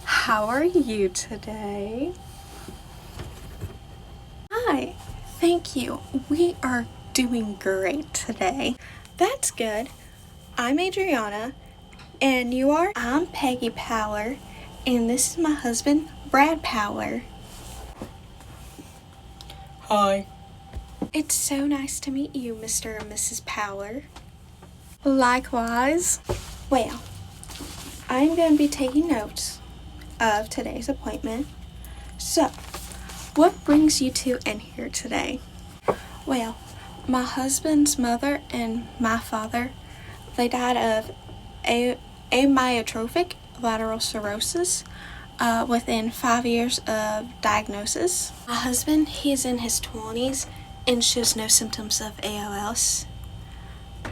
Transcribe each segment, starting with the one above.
How are you today? Hi, thank you. We are doing great today. That's good. I'm Adriana, and you are? I'm Peggy Power, and this is my husband, Brad Power. Hi. It's so nice to meet you, Mr. and Mrs. Power. Likewise. Well, I'm going to be taking notes of today's appointment. So, what brings you two in here today? Well, my husband's mother and my father, they died of amyotrophic lateral sclerosis within 5 years of diagnosis. My husband, he's in his 20s and shows no symptoms of ALS.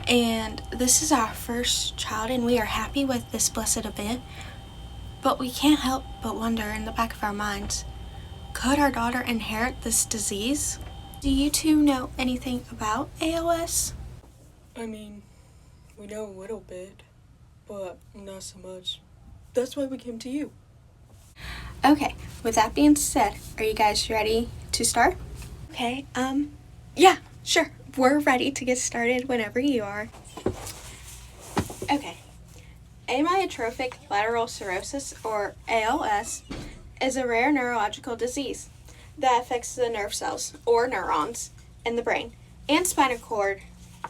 And this is our first child, and we are happy with this blessed event. But we can't help but wonder in the back of our minds, could our daughter inherit this disease? Do you two know anything about ALS? I mean, we know a little bit, but not so much. That's why we came to you. Okay, with that being said, are you guys ready to start? Okay, yeah, sure. We're ready to get started whenever you are. Okay. Amyotrophic lateral sclerosis, or ALS, is a rare neurological disease that affects the nerve cells, or neurons, in the brain and spinal cord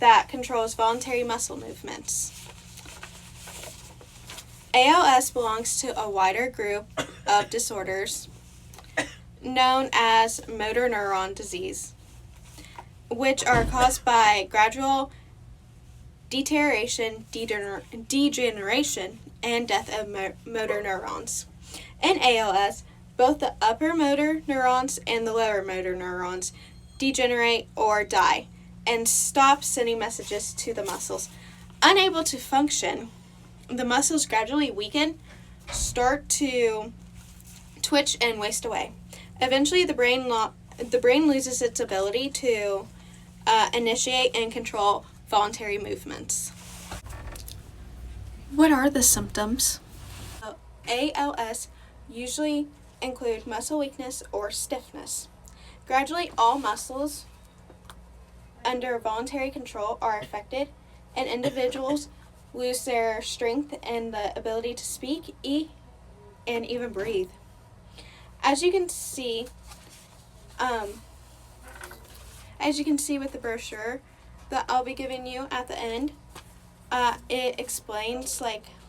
that controls voluntary muscle movements. ALS belongs to a wider group of disorders known as motor neuron disease, which are caused by gradual deterioration, degeneration, and death of motor neurons. In ALS, both the upper motor neurons and the lower motor neurons degenerate or die and stop sending messages to the muscles. Unable to function, the muscles gradually weaken, start to twitch, and waste away. Eventually, the brain loses its ability to initiate and control voluntary movements. What are the symptoms? ALS usually include muscle weakness or stiffness. Gradually, all muscles under voluntary control are affected, and individuals lose their strength and the ability to speak, eat, and even breathe. As you can see with the brochure that I'll be giving you at the end, it explains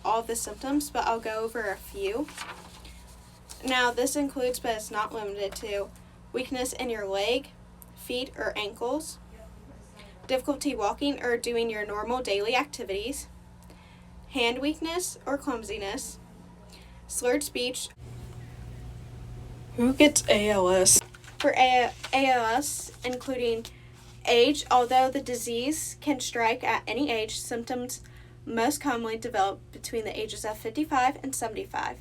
all the symptoms, but I'll go over a few. Now, this includes, but is not limited to, weakness in your leg, feet, or ankles, difficulty walking or doing your normal daily activities, hand weakness or clumsiness, slurred speech. Who gets ALS? For ALS, including age, although the disease can strike at any age, symptoms most commonly develop between the ages of 55 and 75.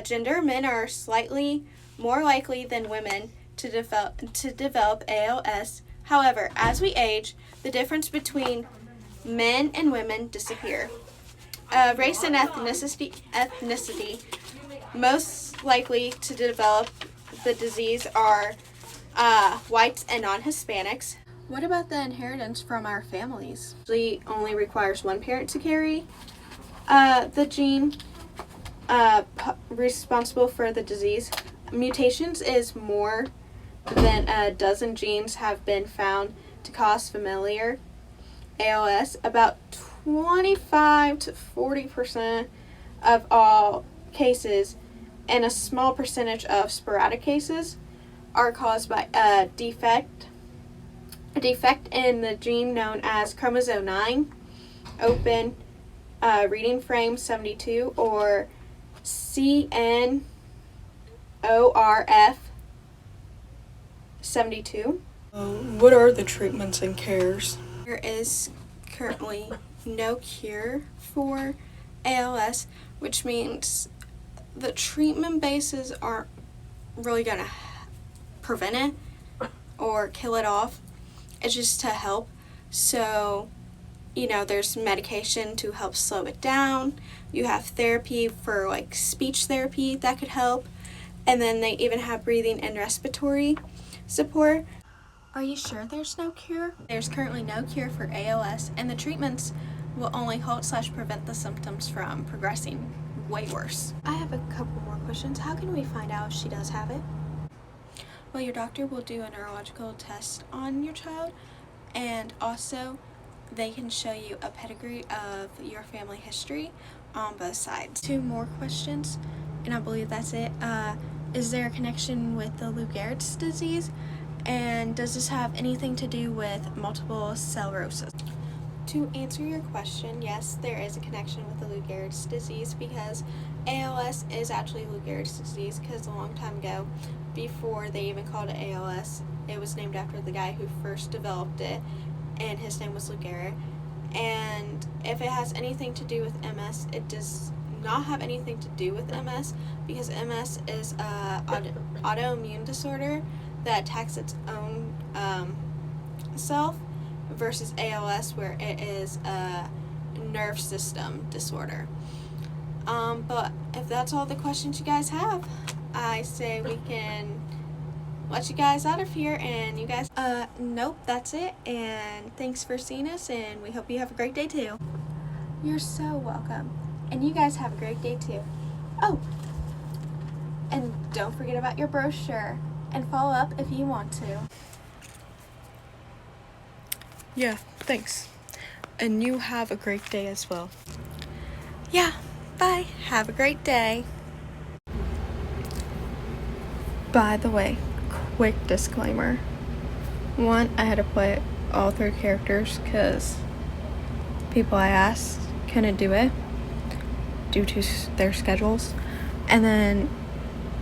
Gender, men are slightly more likely than women to develop ALS. However, as we age, the difference between men and women disappear. Race and ethnicity most likely to develop the disease are whites and non-Hispanics. What about the inheritance from our families? It usually only requires one parent to carry the gene responsible for the disease. Mutations is more than a dozen genes have been found to cause familiar ALS. About 25 to 40% of all cases and a small percentage of sporadic cases are caused by a defect in the gene known as chromosome 9, open reading frame 72, or CNORF 72. What are the treatments and cares? There is currently no cure for ALS, which means the treatment bases aren't really going to prevent it or kill it off. It's just to help. So there's medication to help slow it down. You have therapy for like speech therapy that could help. And then they even have breathing and respiratory support. Are you sure there's no cure? There's currently no cure for ALS, and the treatments will only halt/prevent the symptoms from progressing way worse. I have a couple more questions. How can we find out if she does have it? Well, your doctor will do a neurological test on your child, and also they can show you a pedigree of your family history on both sides. 2 more questions, and I believe that's it. Is there a connection with the Lou Gehrig's disease? And does this have anything to do with multiple sclerosis? To answer your question, yes, there is a connection with the Lou Gehrig's disease, because ALS is actually Lou Gehrig's disease, because a long time ago, before they even called it ALS, it was named after the guy who first developed it, and his name was Lou Gehrig. And if it has anything to do with MS, it does not have anything to do with MS, because MS is an autoimmune disorder that attacks its own self, versus ALS, where it is a nerve system disorder. But if that's all the questions you guys have, I say we can let you guys out of here, and you guys, nope, that's it, and thanks for seeing us, and we hope you have a great day too. You're so welcome, and you guys have a great day too. Oh, and don't forget about your brochure, and follow up if you want to. Yeah, thanks. And you have a great day as well. Yeah, bye. Have a great day. By the way, quick disclaimer. 1, I had to put all 3 characters because people I asked couldn't do it due to their schedules. And then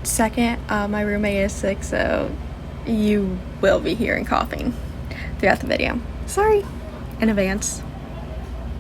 2nd, my roommate is sick, so you will be hearing coughing throughout the video. Sorry in advance.